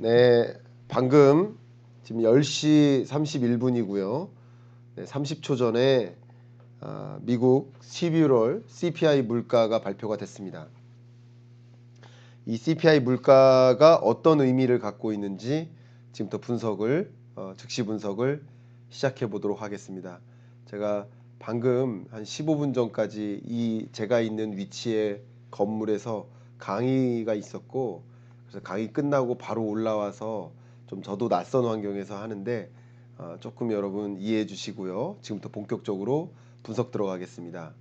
네, 방금 지금 10시 31분이고요. 네, 30초 전에 미국 12월 CPI 물가가 발표가 됐습니다. 이 CPI 물가가 어떤 의미를 갖고 있는지 지금부터 즉시 분석을 시작해 보도록 하겠습니다. 제가 방금 한 15분 전까지 제가 있는 위치의 건물에서 강의가 있었고, 그래서 강의 끝나고 바로 올라와서 좀 저도 낯선 환경에서 하는데 조금 여러분 이해해 주시고요. 지금부터 본격적으로 분석 들어가겠습니다.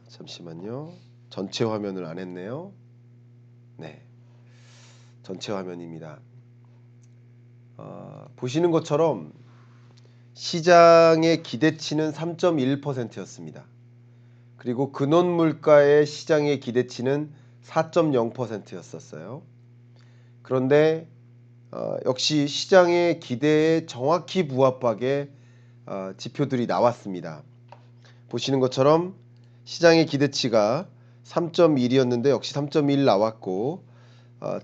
잠시만요. 전체 화면을 안 했네요. 네, 전체 화면입니다. 보시는 것처럼 시장의 기대치는 3.1%였습니다. 그리고 근원물가의 시장의 기대치는 4.0%였었어요. 그런데 역시 시장의 기대에 정확히 부합하게 지표들이 나왔습니다. 보시는 것처럼 시장의 기대치가 3.1이었는데 역시 3.1 나왔고,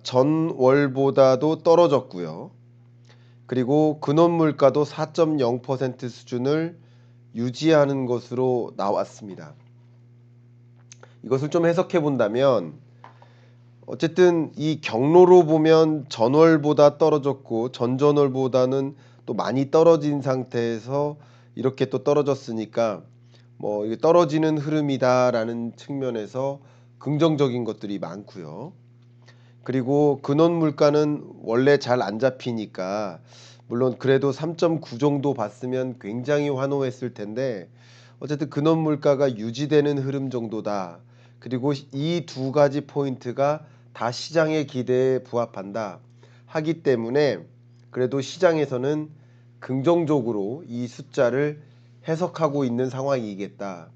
전월보다도 떨어졌고요. 그리고 근원물가도 4.0% 수준을 유지하는 것으로 나왔습니다. 이것을 좀 해석해 본다면, 어쨌든 이 경로로 보면 전월보다 떨어졌고 전전월보다는 또 많이 떨어진 상태에서 이렇게 또 떨어졌으니까 뭐 이게 떨어지는 흐름이다라는 측면에서 긍정적인 것들이 많고요. 그리고 근원 물가는 원래 잘 안 잡히니까 물론 그래도 3.9 정도 봤으면 굉장히 환호했을 텐데, 어쨌든 근원 물가가 유지되는 흐름 정도다. 그리고 이 두 가지 포인트가 다 시장의 기대에 부합한다 하기 때문에 그래도 시장에서는 긍정적으로 이 숫자를 해석하고 있는 상황이겠다.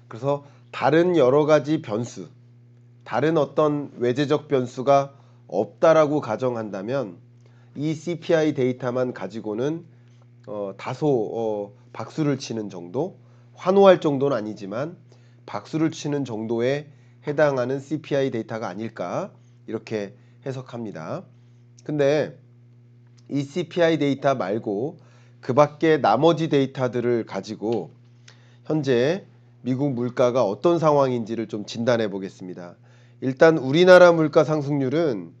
그래서 다른 여러 가지 변수, 다른 어떤 외재적 변수가 없다라고 가정한다면 이 CPI 데이터만 가지고는 다소 박수를 치는 정도, 환호할 정도는 아니지만 박수를 치는 정도에 해당하는 CPI 데이터가 아닐까, 이렇게 해석합니다. 근데 이 CPI 데이터 말고 그 밖에 나머지 데이터들을 가지고 현재 미국 물가가 어떤 상황인지를 좀 진단해 보겠습니다. 일단 우리나라 물가 상승률은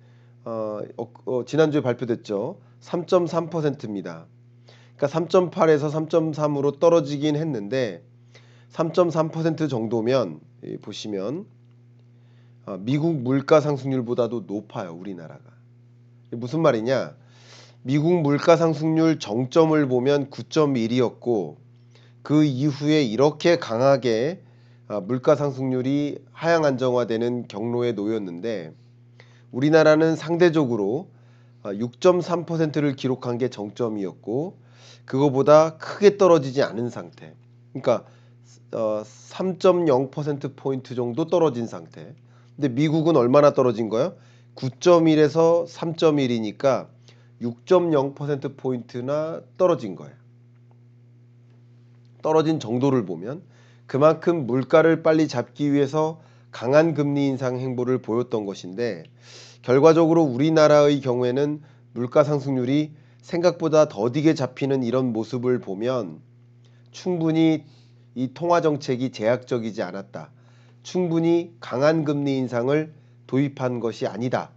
지난주에 발표됐죠. 3.3%입니다. 그러니까 3.8에서 3.3으로 떨어지긴 했는데 3.3% 정도면 보시면 미국 물가 상승률보다도 높아요. 우리나라가. 무슨 말이냐? 미국 물가 상승률 정점을 보면 9.1이었고 그 이후에 이렇게 강하게 물가 상승률이 하향 안정화되는 경로에 놓였는데, 우리나라는 상대적으로 6.3%를 기록한 게 정점이었고 그거보다 크게 떨어지지 않은 상태. 그러니까 3.0%포인트 정도 떨어진 상태. 근데 미국은 얼마나 떨어진 거예요? 9.1에서 3.1이니까 6.0%포인트나 떨어진 거예요. 떨어진 정도를 보면 그만큼 물가를 빨리 잡기 위해서 강한 금리 인상 행보를 보였던 것인데, 결과적으로 우리나라의 경우에는 물가 상승률이 생각보다 더디게 잡히는 이런 모습을 보면 충분히 이 통화 정책이 제약적이지 않았다. 충분히 강한 금리 인상을 도입한 것이 아니다.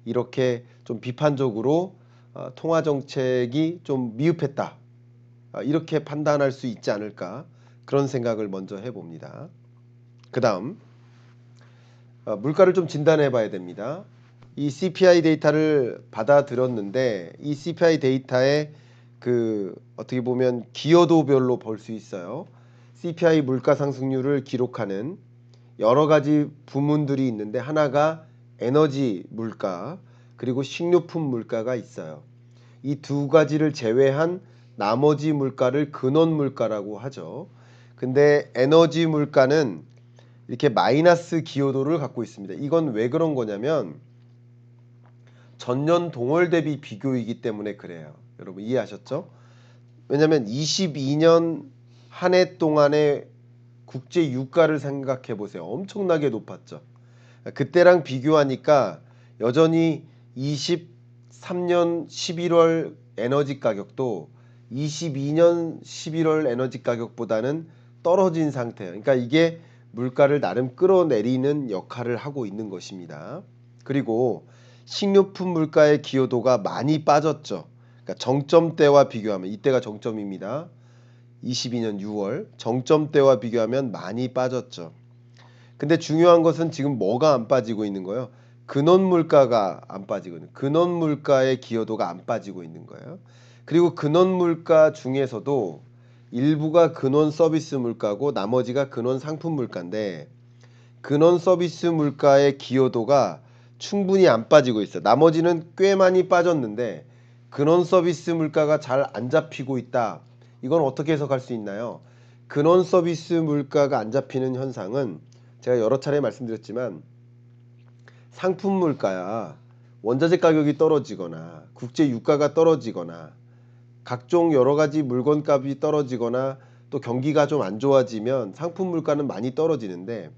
이렇게 좀 비판적으로 통화 정책이 좀 미흡했다. 이렇게 판단할 수 있지 않을까, 그런 생각을 먼저 해봅니다. 그 다음 물가를 좀 진단해 봐야 됩니다. 이 CPI 데이터를 받아들였는데 이 CPI 데이터의 어떻게 보면 기여도별로 볼 수 있어요. CPI 물가 상승률을 기록하는 여러 가지 부문들이 있는데 하나가 에너지 물가, 그리고 식료품 물가가 있어요. 이 두 가지를 제외한 나머지 물가를 근원 물가라고 하죠. 근데 에너지 물가는 이렇게 마이너스 기여도를 갖고 있습니다. 이건 왜 그런 거냐면 전년 동월 대비 비교이기 때문에 그래요. 여러분 이해하셨죠? 왜냐면 22년 한 해 동안의 국제 유가를 생각해 보세요. 엄청나게 높았죠. 그때랑 비교하니까 여전히 23년 11월 에너지 가격도 22년 11월 에너지 가격보다는 떨어진 상태예요. 그러니까 이게 물가를 나름 끌어내리는 역할을 하고 있는 것입니다. 그리고 식료품 물가의 기여도가 많이 빠졌죠. 그러니까 정점대와 비교하면 이때가 정점입니다. 22년 6월 정점대와 비교하면 많이 빠졌죠. 근데 중요한 것은 지금 뭐가 안 빠지고 있는 거예요? 근원 물가가 안 빠지고 있는, 근원 물가의 기여도가 안 빠지고 있는 거예요. 그리고 근원 물가 중에서도 일부가 근원 서비스 물가고 나머지가 근원 상품 물가인데 근원 서비스 물가의 기여도가 충분히 안 빠지고 있어요. 나머지는 꽤 많이 빠졌는데 근원 서비스 물가가 잘 안 잡히고 있다. 이건 어떻게 해석할 수 있나요? 근원 서비스 물가가 안 잡히는 현상은 제가 여러 차례 말씀드렸지만 상품 물가야 원자재 가격이 떨어지거나 국제 유가가 떨어지거나 각종 여러 가지 물건 값이 떨어지거나 또 경기가 좀 안 좋아지면 상품 물가는 많이 떨어지는데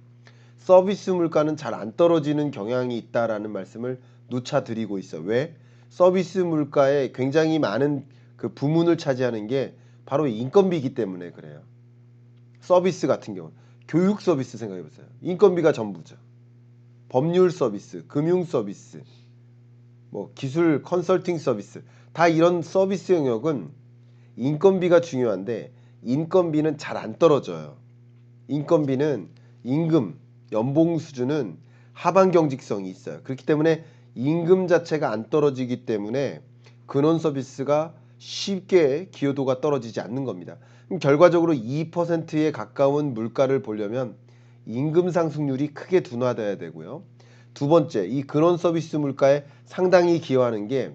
서비스 물가는 잘 안 떨어지는 경향이 있다라는 말씀을 누차 드리고 있어요. 왜? 서비스 물가에 굉장히 많은 그 부문을 차지하는 게 바로 인건비이기 때문에 그래요. 서비스 같은 경우 교육 서비스 생각해 보세요. 인건비가 전부죠. 법률 서비스, 금융 서비스, 뭐 기술 컨설팅 서비스 다 이런 서비스 영역은 인건비가 중요한데 인건비는 잘 안 떨어져요. 인건비는 임금, 연봉 수준은 하반 경직성이 있어요. 그렇기 때문에 임금 자체가 안 떨어지기 때문에 근원 서비스가 쉽게 기여도가 떨어지지 않는 겁니다. 그럼 결과적으로 2%에 가까운 물가를 보려면 임금 상승률이 크게 둔화돼야 되고요. 두 번째, 이 근원 서비스 물가에 상당히 기여하는 게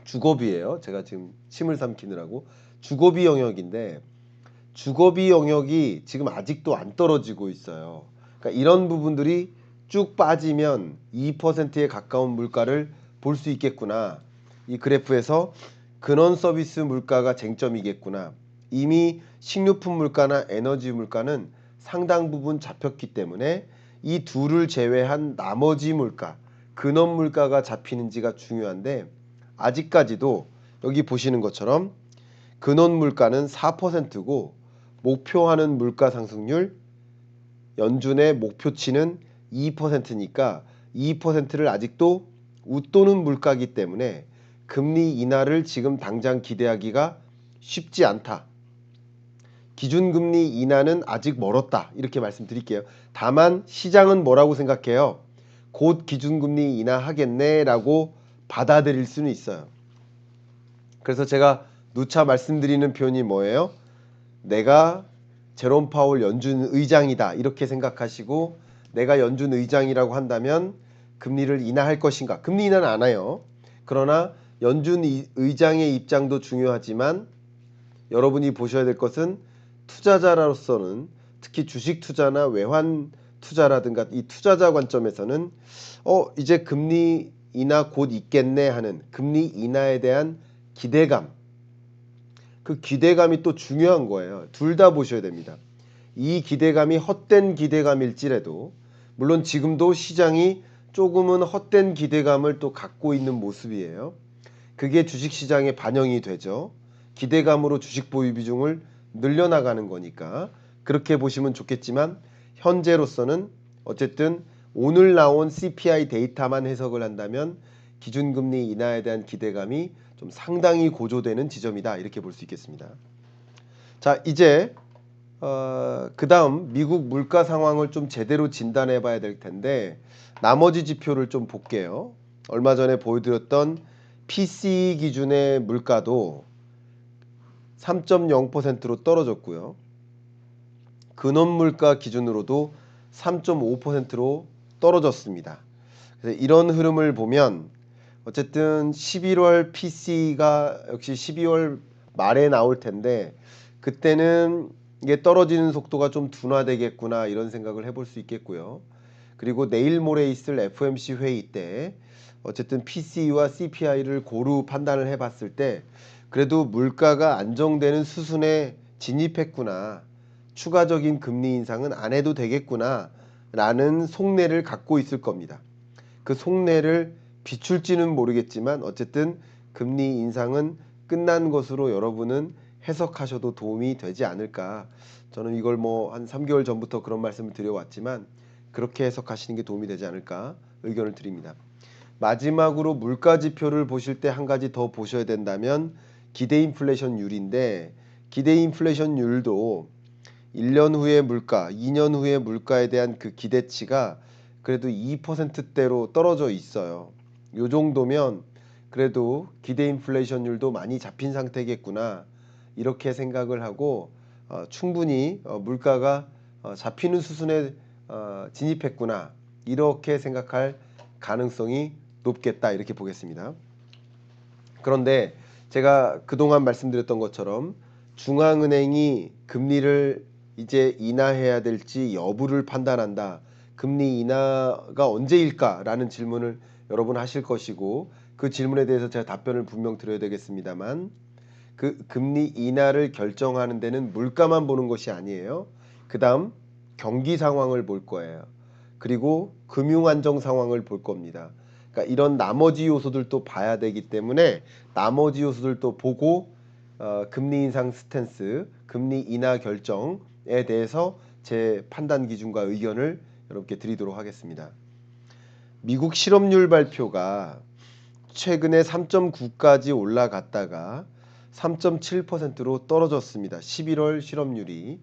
주거비예요. 제가 지금 침을 삼키느라고 주거비 영역인데 주거비 영역이 지금 아직도 안 떨어지고 있어요. 그러니까 이런 부분들이 쭉 빠지면 2%에 가까운 물가를 볼 수 있겠구나. 이 그래프에서 근원 서비스 물가가 쟁점이겠구나. 이미 식료품 물가나 에너지 물가는 상당 부분 잡혔기 때문에 이 둘을 제외한 나머지 물가, 근원 물가가 잡히는지가 중요한데 아직까지도 여기 보시는 것처럼 근원 물가는 4%고 목표하는 물가 상승률 연준의 목표치는 2%니까 2%를 아직도 웃도는 물가이기 때문에 금리 인하를 지금 당장 기대하기가 쉽지 않다. 기준금리 인하는 아직 멀었다. 이렇게 말씀드릴게요. 다만 시장은 뭐라고 생각해요? 곧 기준금리 인하하겠네 라고 받아들일 수는 있어요. 그래서 제가 누차 말씀드리는 표현이 뭐예요? 내가 제롬 파월 연준 의장이다 이렇게 생각하시고 내가 연준 의장이라고 한다면 금리를 인하할 것인가? 금리 인하는 안 해요. 그러나 연준 의장의 입장도 중요하지만 여러분이 보셔야 될 것은 투자자로서는 특히 주식 투자나 외환 투자라든가 이 투자자 관점에서는 이제 금리 인하 곧 있겠네 하는 금리 인하에 대한 기대감, 그 기대감이 또 중요한 거예요. 둘 다 보셔야 됩니다. 이 기대감이 헛된 기대감일지라도 물론 지금도 시장이 조금은 헛된 기대감을 또 갖고 있는 모습이에요. 그게 주식시장에 반영이 되죠. 기대감으로 주식 보유 비중을 늘려나가는 거니까 그렇게 보시면 좋겠지만 현재로서는 어쨌든 오늘 나온 CPI 데이터만 해석을 한다면 기준금리 인하에 대한 기대감이 좀 상당히 고조되는 지점이다 이렇게 볼 수 있겠습니다. 자 이제 그 다음 미국 물가 상황을 좀 제대로 진단해 봐야 될 텐데 나머지 지표를 좀 볼게요. 얼마 전에 보여드렸던 PCE 기준의 물가도 3.0%로 떨어졌고요. 근원 물가 기준으로도 3.5%로 떨어졌습니다. 그래서 이런 흐름을 보면 어쨌든 11월 PC가 역시 12월 말에 나올 텐데 그때는 이게 떨어지는 속도가 좀 둔화되겠구나 이런 생각을 해볼 수 있겠고요. 그리고 내일 모레 있을 FOMC 회의 때 어쨌든 PCE와 CPI를 고루 판단을 해봤을 때 그래도 물가가 안정되는 수준에 진입했구나. 추가적인 금리 인상은 안 해도 되겠구나 라는 속내를 갖고 있을 겁니다. 그 속내를 비출지는 모르겠지만 어쨌든 금리 인상은 끝난 것으로 여러분은 해석하셔도 도움이 되지 않을까. 저는 이걸 뭐 한 3개월 전부터 그런 말씀을 드려왔지만 그렇게 해석하시는 게 도움이 되지 않을까 의견을 드립니다. 마지막으로 물가 지표를 보실 때 한 가지 더 보셔야 된다면 기대 인플레이션율인데, 기대 인플레이션율도 1년 후의 물가, 2년 후의 물가에 대한 그 기대치가 그래도 2%대로 떨어져 있어요. 요 정도면 그래도 기대 인플레이션율도 많이 잡힌 상태겠구나 이렇게 생각을 하고 충분히 물가가 잡히는 수준에 진입했구나 이렇게 생각할 가능성이 높겠다 이렇게 보겠습니다. 그런데 제가 그동안 말씀드렸던 것처럼 중앙은행이 금리를 이제 인하해야 될지 여부를 판단한다. 금리 인하가 언제일까라는 질문을 여러분 하실 것이고 그 질문에 대해서 제가 답변을 분명 드려야 되겠습니다만 그 금리 인하를 결정하는 데는 물가만 보는 것이 아니에요. 그 다음 경기 상황을 볼 거예요. 그리고 금융 안정 상황을 볼 겁니다. 그러니까 이런 나머지 요소들도 봐야 되기 때문에 나머지 요소들도 보고 금리 인상 스탠스, 금리 인하 결정에 대해서 제 판단 기준과 의견을 여러분께 드리도록 하겠습니다. 미국 실업률 발표가 최근에 3.9까지 올라갔다가 3.7%로 떨어졌습니다. 11월 실업률이.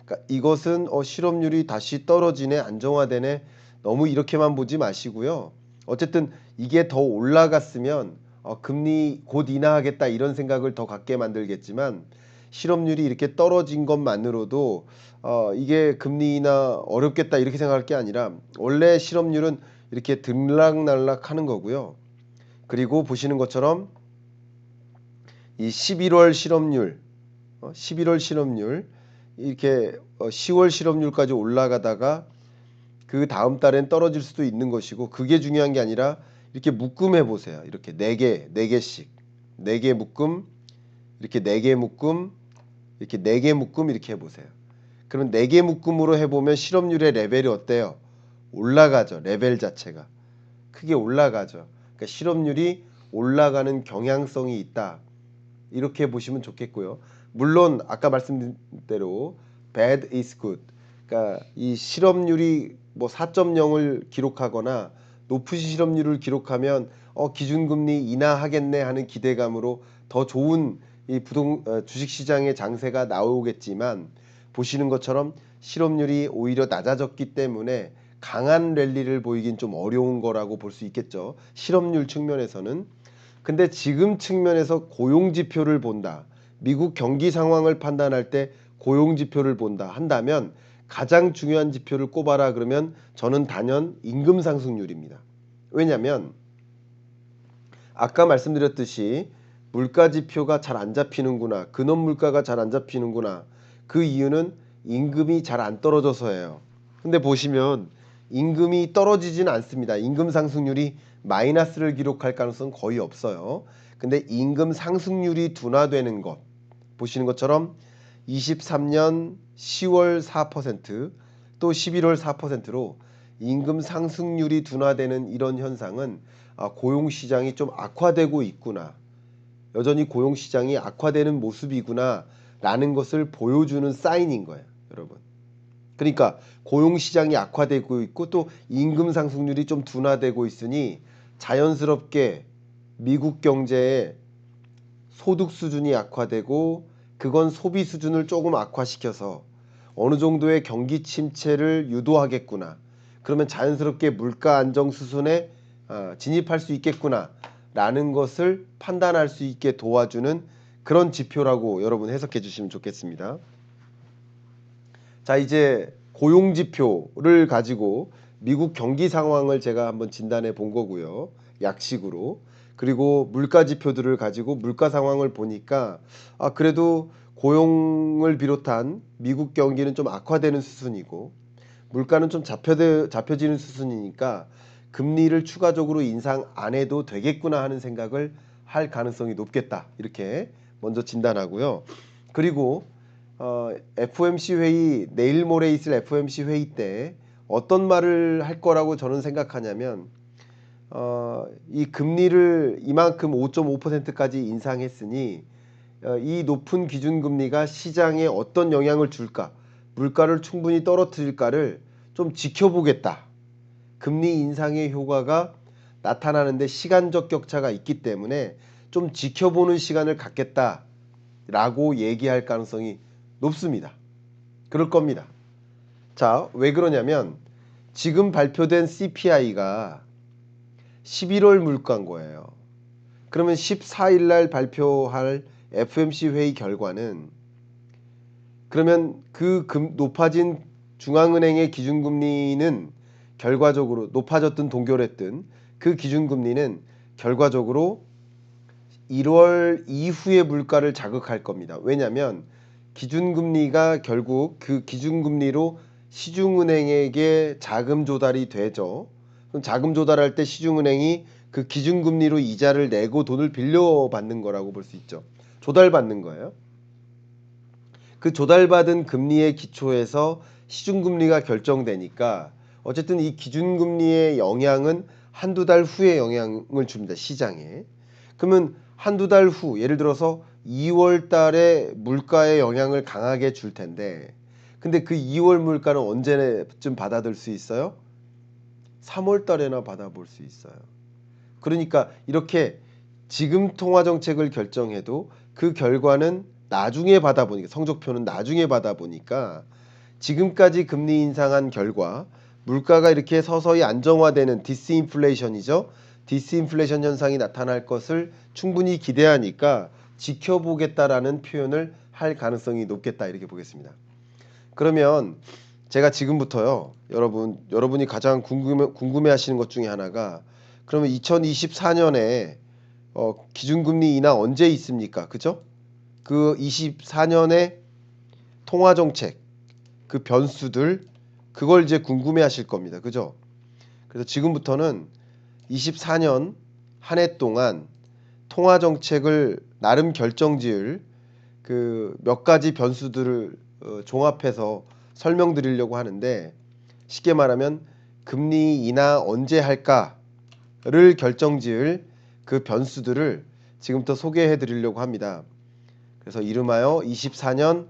그러니까 이것은 실업률이 다시 떨어지네, 안정화되네, 너무 이렇게만 보지 마시고요. 어쨌든 이게 더 올라갔으면 금리 곧 인하하겠다 이런 생각을 더 갖게 만들겠지만 실업률이 이렇게 떨어진 것만으로도 이게 금리 인하 어렵겠다 이렇게 생각할 게 아니라 원래 실업률은 이렇게 들락날락 하는 거고요. 그리고 보시는 것처럼 이 11월 실업률, 11월 실업률 이렇게 10월 실업률까지 올라가다가 그 다음 달엔 떨어질 수도 있는 것이고 그게 중요한 게 아니라 이렇게 묶음해 보세요. 이렇게 4개씩 4개 묶음, 이렇게 4개 묶음, 이렇게 4개 묶음 이렇게 해보세요. 그럼 4개 묶음으로 해보면 실업률의 레벨이 어때요? 올라가죠. 레벨 자체가 크게 올라가죠. 그러니까 실업률이 올라가는 경향성이 있다. 이렇게 보시면 좋겠고요. 물론 아까 말씀드린 대로 bad is good. 그러니까 이 실업률이 뭐 4.0을 기록하거나 높은 실업률을 기록하면 기준금리 인하하겠네 하는 기대감으로 더 좋은 이 주식 시장의 장세가 나오겠지만 보시는 것처럼 실업률이 오히려 낮아졌기 때문에 강한 랠리를 보이긴 좀 어려운 거라고 볼 수 있겠죠. 실업률 측면에서는. 근데 지금 측면에서 고용지표를 본다. 미국 경기 상황을 판단할 때 고용지표를 본다 한다면 가장 중요한 지표를 꼽아라 그러면 저는 단연 임금 상승률입니다. 왜냐하면 아까 말씀드렸듯이 물가 지표가 잘 안 잡히는구나. 근원 물가가 잘 안 잡히는구나. 그 이유는 임금이 잘 안 떨어져서예요. 근데 보시면 임금이 떨어지지는 않습니다. 임금 상승률이 마이너스를 기록할 가능성은 거의 없어요. 근데 임금 상승률이 둔화되는 것 보시는 것처럼 23년 10월 4%, 또 11월 4%로 임금 상승률이 둔화되는 이런 현상은 고용시장이 좀 악화되고 있구나. 여전히 고용시장이 악화되는 모습이구나 라는 것을 보여주는 사인인 거예요. 여러분. 그러니까 고용시장이 악화되고 있고 또 임금 상승률이 좀 둔화되고 있으니 자연스럽게 미국 경제의 소득 수준이 악화되고 그건 소비 수준을 조금 악화시켜서 어느 정도의 경기 침체를 유도하겠구나. 그러면 자연스럽게 물가 안정 수순에 진입할 수 있겠구나 라는 것을 판단할 수 있게 도와주는 그런 지표라고 여러분 해석해 주시면 좋겠습니다. 자, 이제 고용 지표를 가지고 미국 경기 상황을 제가 한번 진단해 본 거고요. 약식으로. 그리고 물가 지표들을 가지고 물가 상황을 보니까 그래도 고용을 비롯한 미국 경기는 좀 악화되는 수순이고 물가는 좀 잡혀지는 수순이니까 금리를 추가적으로 인상 안 해도 되겠구나 하는 생각을 할 가능성이 높겠다. 이렇게 먼저 진단하고요. 그리고 FOMC 회의 내일 모레 있을 FOMC 회의 때 어떤 말을 할 거라고 저는 생각하냐면 이 금리를 이만큼 5.5%까지 인상했으니 이 높은 기준금리가 시장에 어떤 영향을 줄까, 물가를 충분히 떨어뜨릴까를 좀 지켜보겠다. 금리 인상의 효과가 나타나는데 시간적 격차가 있기 때문에 좀 지켜보는 시간을 갖겠다라고 얘기할 가능성이 높습니다. 그럴 겁니다. 자, 왜 그러냐면 지금 발표된 CPI가 11월 물가인 거예요. 그러면 14일 날 발표할 FOMC 회의 결과는, 그러면 그 높아진 중앙은행의 기준금리는 결과적으로, 높아졌든 동결했든 그 기준금리는 결과적으로 1월 이후의 물가를 자극할 겁니다. 왜냐하면 기준금리가 결국 그 기준금리로 시중은행에게 자금 조달이 되죠. 그럼 자금 조달할 때 시중은행이 그 기준금리로 이자를 내고 돈을 빌려받는 거라고 볼 수 있죠. 조달받는 거예요. 그 조달받은 금리의 기초에서 시중금리가 결정되니까 어쨌든 이 기준금리의 영향은 한두 달 후에 영향을 줍니다. 시장에. 그러면 한두 달 후, 예를 들어서 2월 달에 물가에 영향을 강하게 줄 텐데, 근데 그 2월 물가는 언제쯤 받아들 수 있어요? 3월 달에나 받아볼 수 있어요. 그러니까 이렇게 지금 통화정책을 결정해도 그 결과는 나중에 받아보니까, 성적표는 나중에 받아보니까 지금까지 금리 인상한 결과 물가가 이렇게 서서히 안정화되는 디스인플레이션이죠. 디스인플레이션 현상이 나타날 것을 충분히 기대하니까 지켜보겠다라는 표현을 할 가능성이 높겠다, 이렇게 보겠습니다. 그러면 제가 지금부터요, 여러분이 가장 궁금해 하시는 것 중에 하나가, 그러면 2024년에 기준금리 인하 언제 있습니까? 그죠? 그 24년에 통화정책 그 변수들, 그걸 이제 궁금해 하실 겁니다. 그죠? 그래서 지금부터는 24년 한 해 동안 통화정책을 나름 결정지을 그 몇 가지 변수들을 종합해서 설명드리려고 하는데, 쉽게 말하면 금리 인하 언제 할까를 결정지을 그 변수들을 지금부터 소개해 드리려고 합니다. 그래서 이름하여 24년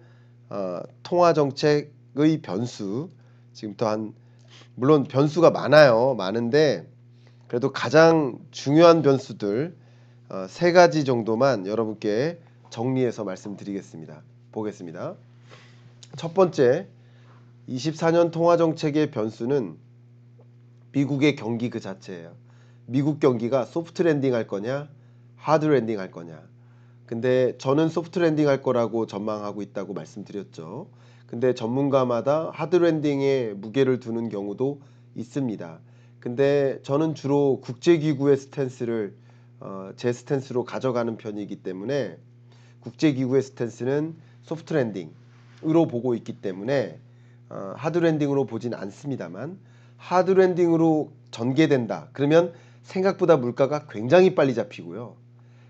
통화정책의 변수, 지금부터 물론 변수가 많은데 그래도 가장 중요한 변수들 세 가지 정도만 여러분께 정리해서 말씀드리겠습니다. 보겠습니다. 첫 번째, 24년 통화정책의 변수는 미국의 경기 그 자체예요. 미국 경기가 소프트 랜딩 할 거냐, 하드 랜딩 할 거냐. 근데 저는 소프트 랜딩 할 거라고 전망하고 있다고 말씀드렸죠. 근데 전문가마다 하드 랜딩에 무게를 두는 경우도 있습니다. 근데 저는 주로 국제기구의 스탠스를 제 스탠스로 가져가는 편이기 때문에, 국제기구의 스탠스는 소프트 랜딩으로 보고 있기 때문에 하드 랜딩으로 보진 않습니다만, 하드 랜딩으로 전개된다. 그러면 생각보다 물가가 굉장히 빨리 잡히고요.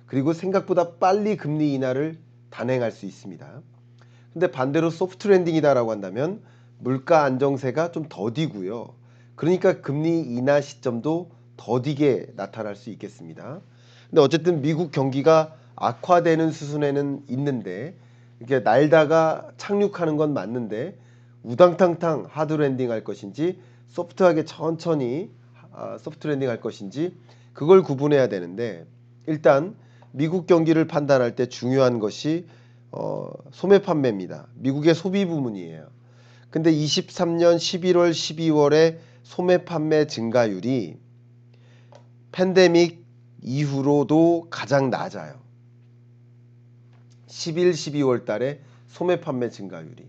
그리고 생각보다 빨리 금리 인하를 단행할 수 있습니다. 근데 반대로 소프트 랜딩이다라고 한다면 물가 안정세가 좀 더디고요. 그러니까 금리 인하 시점도 더디게 나타날 수 있겠습니다. 근데 어쨌든 미국 경기가 악화되는 수순에는 있는데, 이렇게 날다가 착륙하는 건 맞는데 우당탕탕 하드 랜딩 할 것인지 소프트하게 천천히 소프트 랜딩 할 것인지, 그걸 구분해야 되는데, 일단 미국 경기를 판단할 때 중요한 것이 소매 판매입니다. 미국의 소비 부문이에요. 근데 23년 11월, 12월에 소매 판매 증가율이 팬데믹 이후로도 가장 낮아요. 11, 12월 달에 소매 판매 증가율이.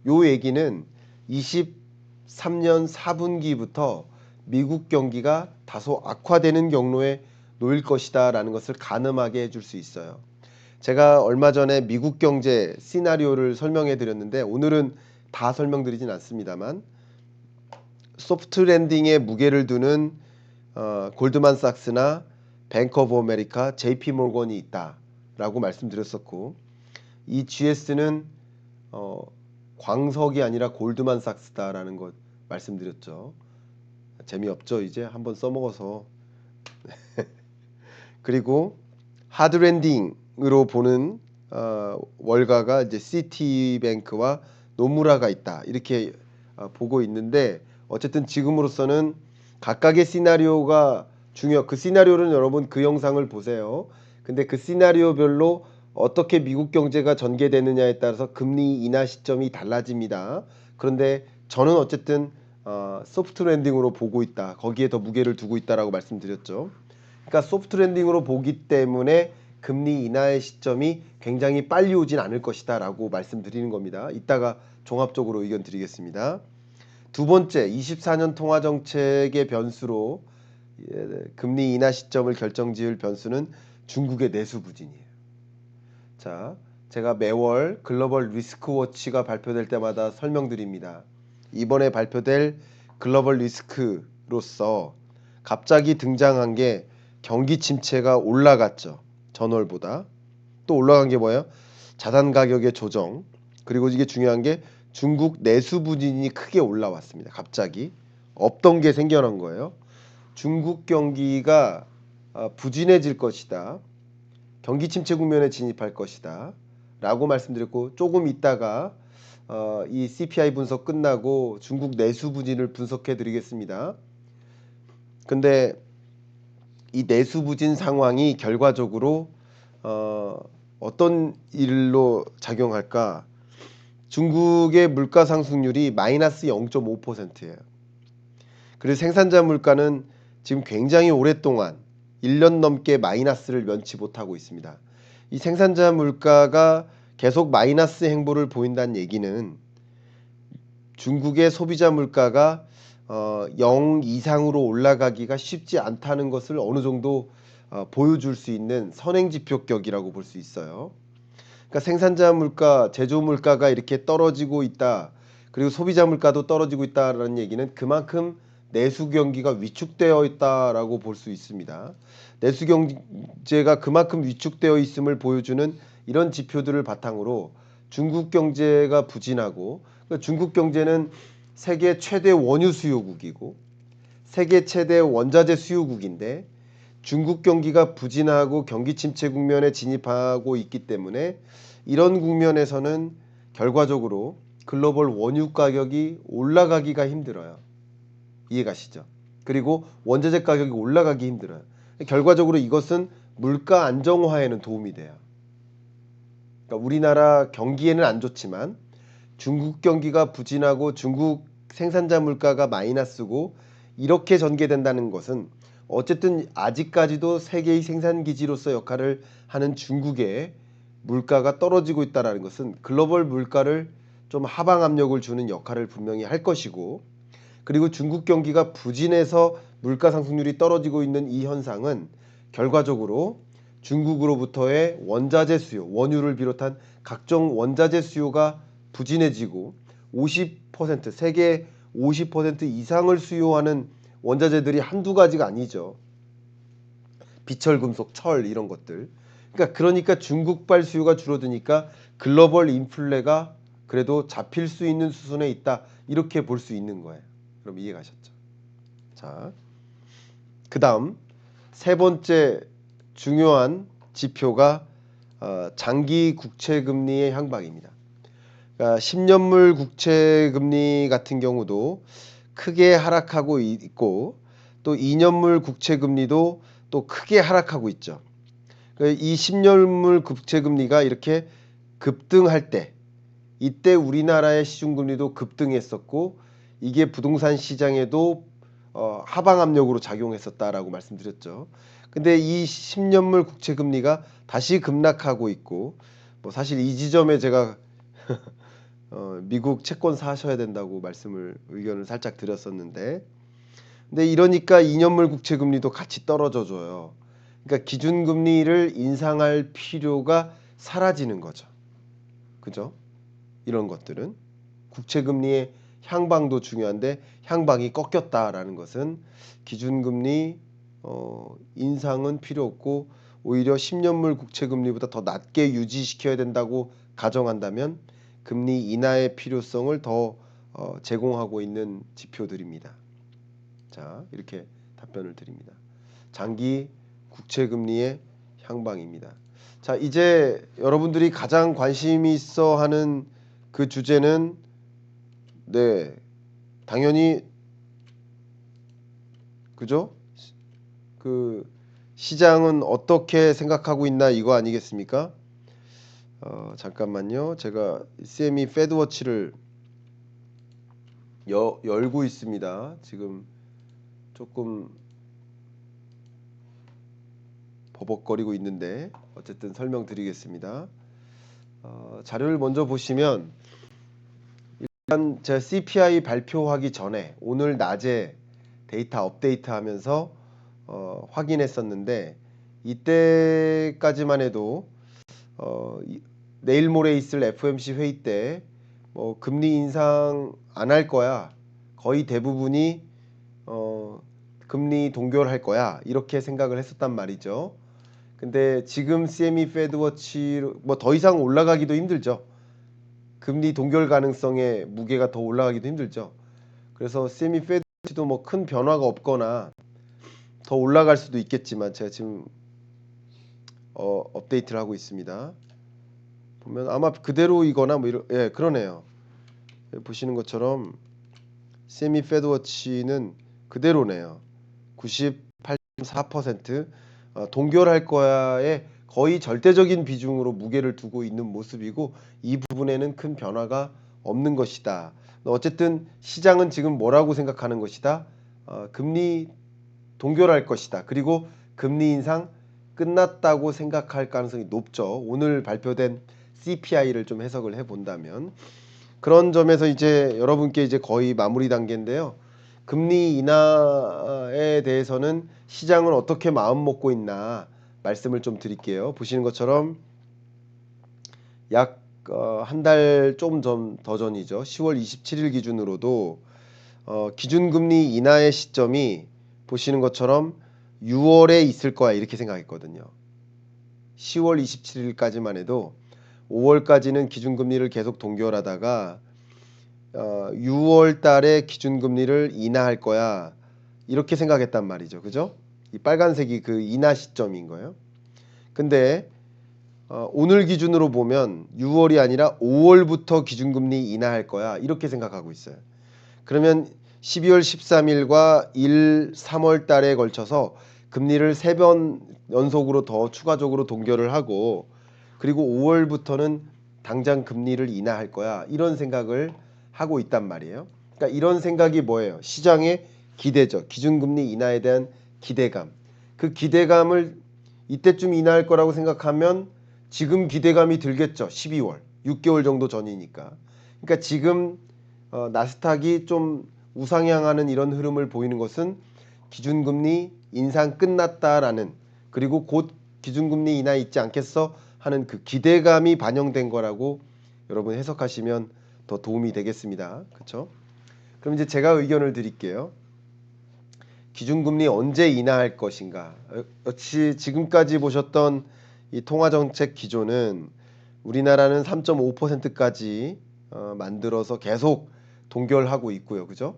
요 얘기는 23년 4분기부터 미국 경기가 다소 악화되는 경로에 놓일 것이다 라는 것을 가늠하게 해줄 수 있어요. 제가 얼마 전에 미국 경제 시나리오를 설명해 드렸는데, 오늘은 다 설명드리진 않습니다만, 소프트 랜딩에 무게를 두는 골드만삭스나 뱅크 오브 아메리카, JP 모건이 있다라고 말씀드렸었고, 이 GS는 광석이 아니라 골드만삭스다라는 것 말씀드렸죠. 재미없죠? 이제 한번 써먹어서 그리고 하드랜딩으로 보는 월가가 이제 시티뱅크와 노무라가 있다 이렇게 보고 있는데 어쨌든 지금으로서는 각각의 시나리오가 그 시나리오는 여러분 그 영상을 보세요. 근데 그 시나리오별로 어떻게 미국 경제가 전개되느냐에 따라서 금리 인하 시점이 달라집니다. 그런데 저는 어쨌든 소프트 랜딩으로 보고 있다. 거기에 더 무게를 두고 있다라고 말씀드렸죠. 그러니까 소프트 랜딩으로 보기 때문에 금리 인하의 시점이 굉장히 빨리 오진 않을 것이다 라고 말씀드리는 겁니다. 이따가 종합적으로 의견 드리겠습니다. 두 번째, 24년 통화정책의 변수로 금리 인하 시점을 결정지을 변수는 중국의 내수 부진이에요. 자, 제가 매월 글로벌 리스크워치가 발표될 때마다 설명드립니다. 이번에 발표될 글로벌 리스크로서 갑자기 등장한 게 경기 침체가 올라갔죠. 전월보다. 또 올라간 게 뭐예요? 자산 가격의 조정. 그리고 이게 중요한 게 중국 내수 부진이 크게 올라왔습니다. 갑자기. 없던 게 생겨난 거예요. 중국 경기가 부진해질 것이다. 경기 침체 국면에 진입할 것이다. 라고 말씀드렸고 조금 있다가 이 CPI 분석 끝나고 중국 내수 부진을 분석해 드리겠습니다. 근데 이 내수 부진 상황이 결과적으로 어떤 일로 작용할까? 중국의 물가 상승률이 마이너스 0.5%예요. 그리고 생산자 물가는 지금 굉장히 오랫동안 1년 넘게 마이너스를 면치 못하고 있습니다. 이 생산자 물가가 계속 마이너스 행보를 보인다는 얘기는 중국의 소비자 물가가 0 이상으로 올라가기가 쉽지 않다는 것을 어느 정도 보여줄 수 있는 선행지표격이라고 볼 수 있어요. 그러니까 생산자 물가, 제조 물가가 이렇게 떨어지고 있다. 그리고 소비자 물가도 떨어지고 있다라는 얘기는 그만큼 내수 경기가 위축되어 있다라고 볼 수 있습니다. 내수 경제가 그만큼 위축되어 있음을 보여주는 이런 지표들을 바탕으로 중국 경제가 부진하고 그러니까 중국 경제는 세계 최대 원유 수요국이고 세계 최대 원자재 수요국인데 중국 경기가 부진하고 경기 침체 국면에 진입하고 있기 때문에 이런 국면에서는 결과적으로 글로벌 원유 가격이 올라가기가 힘들어요. 이해가시죠? 그리고 원자재 가격이 올라가기 힘들어요. 결과적으로 이것은 물가 안정화에는 도움이 돼요. 그러니까 우리나라 경기에는 안 좋지만 중국 경기가 부진하고 중국 생산자 물가가 마이너스고 이렇게 전개된다는 것은 어쨌든 아직까지도 세계의 생산기지로서 역할을 하는 중국의 물가가 떨어지고 있다는 것은 글로벌 물가를 좀 하방 압력을 주는 역할을 분명히 할 것이고 그리고 중국 경기가 부진해서 물가 상승률이 떨어지고 있는 이 현상은 결과적으로 중국으로부터의 원자재 수요, 원유를 비롯한 각종 원자재 수요가 부진해지고 50% 세계 50% 이상을 수요하는 원자재들이 한두 가지가 아니죠. 비철금속, 철 이런 것들. 그러니까 중국발 수요가 줄어드니까 글로벌 인플레가 그래도 잡힐 수 있는 수준에 있다. 이렇게 볼 수 있는 거예요. 그럼 이해가셨죠? 자, 그다음 세 번째 중요한 지표가 장기 국채 금리의 향방입니다. 그러니까 10년물 국채 금리 같은 경우도 크게 하락하고 있고 또 2년물 국채 금리도 또 크게 하락하고 있죠. 이 10년물 국채 금리가 이렇게 급등할 때 이때 우리나라의 시중금리도 급등했었고 이게 부동산 시장에도 하방 압력으로 작용했었다라고 말씀드렸죠. 근데 이 10년물 국채 금리가 다시 급락하고 있고 뭐 사실 이 지점에 제가 미국 채권 사셔야 된다고 의견을 살짝 드렸었는데 근데 이러니까 2년물 국채 금리도 같이 떨어져 줘요. 그러니까 기준금리를 인상할 필요가 사라지는 거죠. 그죠? 이런 것들은 국채금리의 향방도 중요한데 향방이 꺾였다라는 것은 기준금리 인상은 필요 없고 오히려 10년물 국채금리보다 더 낮게 유지시켜야 된다고 가정한다면 금리 인하의 필요성을 더 제공하고 있는 지표들입니다. 자, 이렇게 답변을 드립니다. 장기 국채금리의 향방입니다. 자, 이제 여러분들이 가장 관심이 있어 하는 그 주제는 당연히 그죠? 그 시장은 어떻게 생각하고 있나 이거 아니겠습니까? 잠깐만요. 제가 CME 패드워치를 열고 있습니다. 지금 조금 버벅거리고 있는데 어쨌든 설명드리겠습니다. 자료를 먼저 보시면 일단 제가 CPI 발표하기 전에 오늘 낮에 데이터 업데이트하면서 확인했었는데 이때까지만 해도 내일 모레 있을 FOMC 회의 때 금리 인상 안 할 거야. 거의 대부분이 금리 동결할 거야. 이렇게 생각을 했었단 말이죠. 근데 지금 CME 패드워치 더 이상 올라가기도 힘들죠. 금리 동결 가능성의 무게가 더 올라가기도 힘들죠. 그래서 CME 패드워치도 큰 변화가 없거나 더 올라갈 수도 있겠지만 제가 지금 업데이트를 하고 있습니다. 보면 아마 그대로이거나 그러네요. 보시는 것처럼 CME 패드워치는 그대로네요. 98.4% 동결할 거야에 거의 절대적인 비중으로 무게를 두고 있는 모습이고 이 부분에는 큰 변화가 없는 것이다. 어쨌든 시장은 지금 뭐라고 생각하는 것이다? 금리 동결할 것이다. 그리고 금리 인상 끝났다고 생각할 가능성이 높죠. 오늘 발표된 CPI를 좀 해석을 해본다면 그런 점에서 이제 여러분께 이제 거의 마무리 단계인데요. 금리 인하에 대해서는 시장은 어떻게 마음 먹고 있나 말씀을 좀 드릴게요. 보시는 것처럼 약 한 달 좀 더 전이죠. 10월 27일 기준으로도 기준금리 인하의 시점이 보시는 것처럼 6월에 있을 거야 이렇게 생각했거든요. 10월 27일까지만 해도 5월까지는 기준금리를 계속 동결하다가 6월 달에 기준금리를 인하할 거야 이렇게 생각했단 말이죠. 그죠? 이 빨간색이 그 인하 시점인 거예요. 근데 오늘 기준으로 보면 6월이 아니라 5월부터 기준금리 인하할 거야 이렇게 생각하고 있어요. 그러면 12월 13일과 3월 달에 걸쳐서 금리를 3번 연속으로 더 추가적으로 동결을 하고 그리고 5월부터는 당장 금리를 인하할 거야 이런 생각을 하고 있단 말이에요. 그러니까 이런 생각이 뭐예요? 시장의 기대죠. 기준금리 인하에 대한 기대감. 그 기대감을 이때쯤 인하할 거라고 생각하면 지금 기대감이 들겠죠. 12월. 6개월 정도 전이니까. 그러니까 지금 나스닥이 좀 우상향하는 이런 흐름을 보이는 것은 기준금리 인상 끝났다라는 그리고 곧 기준금리 인하 있지 않겠어 하는 그 기대감이 반영된 거라고 여러분 해석하시면 더 도움이 되겠습니다. 그렇죠? 그럼 이제 제가 의견을 드릴게요. 기준금리 언제 인하할 것인가? 역시 지금까지 보셨던 이 통화정책 기조는 우리나라는 3.5%까지 만들어서 계속 동결하고 있고요. 그죠?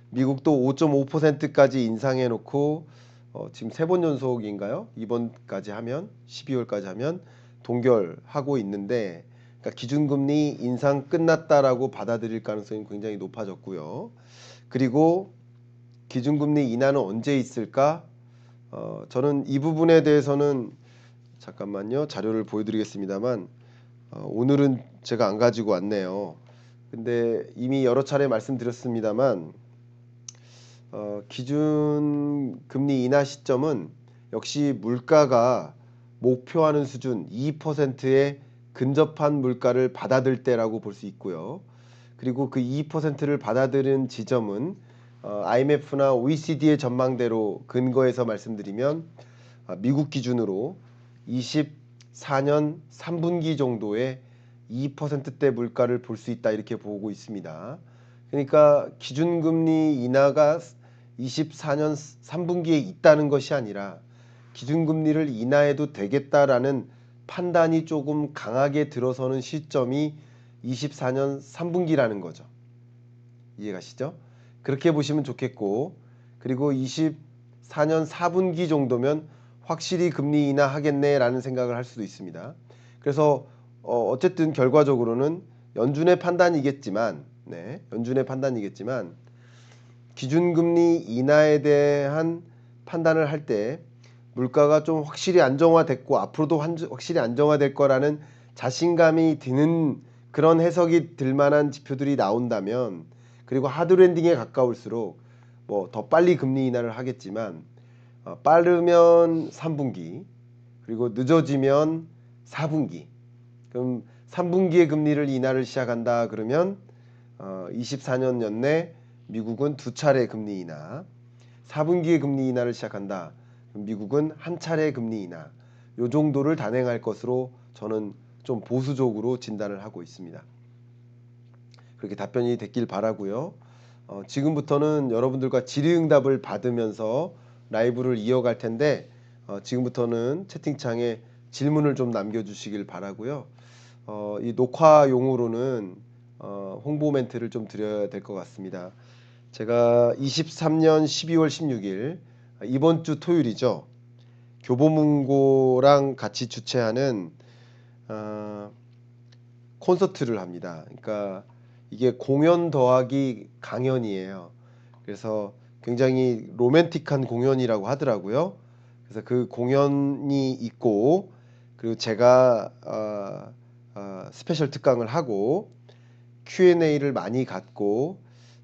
미국도 5.5%까지 인상해 놓고 지금 3번 연속인가요? 이번까지 하면 12월까지 하면 동결하고 있는데 그러니까 기준금리 인상 끝났다라고 받아들일 가능성이 굉장히 높아졌고요. 그리고 기준금리 인하는 언제 있을까? 저는 이 부분에 대해서는 잠깐만요. 자료를 보여드리겠습금리다만 오늘은 제가 안 가지고 왔네요. 근데 이미 여러 차례 말씀드렸습니다만 기준 금리 인하 시점은 역시 물가가 목표하는 수준 2%에 근접한 물가를 받아들 때라고 볼 수 있고요. 그리고 그 2%를 받아들인 지점은 IMF나 OECD의 전망대로 근거해서 말씀드리면 미국 기준으로 24년 3분기 정도의 2%대 물가를 볼 수 있다 이렇게 보고 있습니다. 그러니까 기준금리 인하가 24년 3분기에 있다는 것이 아니라 기준금리를 인하해도 되겠다라는 판단이 조금 강하게 들어서는 시점이 24년 3분기라는 거죠. 이해가시죠? 그렇게 보시면 좋겠고 그리고 24년 4분기 정도면 확실히 금리 인하하겠네라는 생각을 할 수도 있습니다. 그래서 어쨌든 결과적으로는 연준의 판단이겠지만, 네, 연준의 판단이겠지만 기준금리 인하에 대한 판단을 할 때 물가가 좀 확실히 안정화됐고 앞으로도 확실히 안정화될 거라는 자신감이 드는 그런 해석이 들 만한 지표들이 나온다면, 그리고 하드랜딩에 가까울수록 뭐 더 빨리 금리 인하를 하겠지만 빠르면 3분기, 그리고 늦어지면 4분기. 그럼 3분기에 금리를 인하를 시작한다 그러면 24년 연내 미국은 2차례 금리 인하, 4분기에 금리 인하를 시작한다. 그럼 미국은 한 차례 금리 인하. 요 정도를 단행할 것으로 저는 좀 보수적으로 진단을 하고 있습니다. 그렇게 답변이 됐길 바라고요. 지금부터는 여러분들과 질의응답을 받으면서 라이브를 이어갈 텐데 지금부터는 채팅창에 질문을 좀 남겨주시길 바라고요. 이 녹화용으로는 홍보 멘트를 좀 드려야 될 것 같습니다. 제가 23년 12월 16일 이번 주 토요일이죠. 교보문고랑 같이 주최하는 콘서트를 합니다. 그러니까 이게 공연 더하기 강연이에요. 그래서 굉장히 로맨틱한 공연이라고 하더라고요. 그래서 그 공연이 있고, 그리고 제가 스페셜 특강을 하고 Q&A를 많이 갖고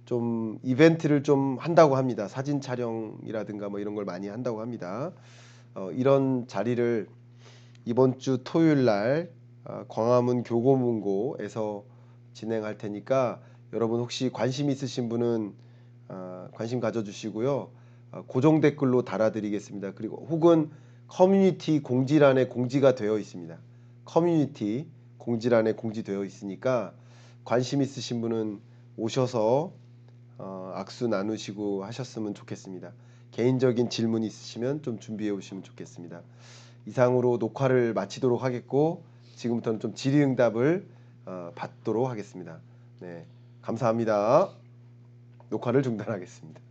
좀 이벤트를 좀 한다고 합니다. 사진 촬영이라든가 뭐 이런 걸 많이 한다고 합니다. 이런 자리를 이번 주 토요일 날 광화문 교보문고에서 진행할 테니까 여러분 혹시 관심 있으신 분은 관심 가져주시고요. 고정 댓글로 달아드리겠습니다. 그리고 혹은 커뮤니티 공지란에 공지가 되어 있습니다. 커뮤니티 공지란에 공지되어 있으니까 관심 있으신 분은 오셔서 악수 나누시고 하셨으면 좋겠습니다. 개인적인 질문 있으시면 좀 준비해 오시면 좋겠습니다. 이상으로 녹화를 마치도록 하겠고 지금부터는 좀 질의응답을 받도록 하겠습니다. 네, 감사합니다. 녹화를 중단하겠습니다.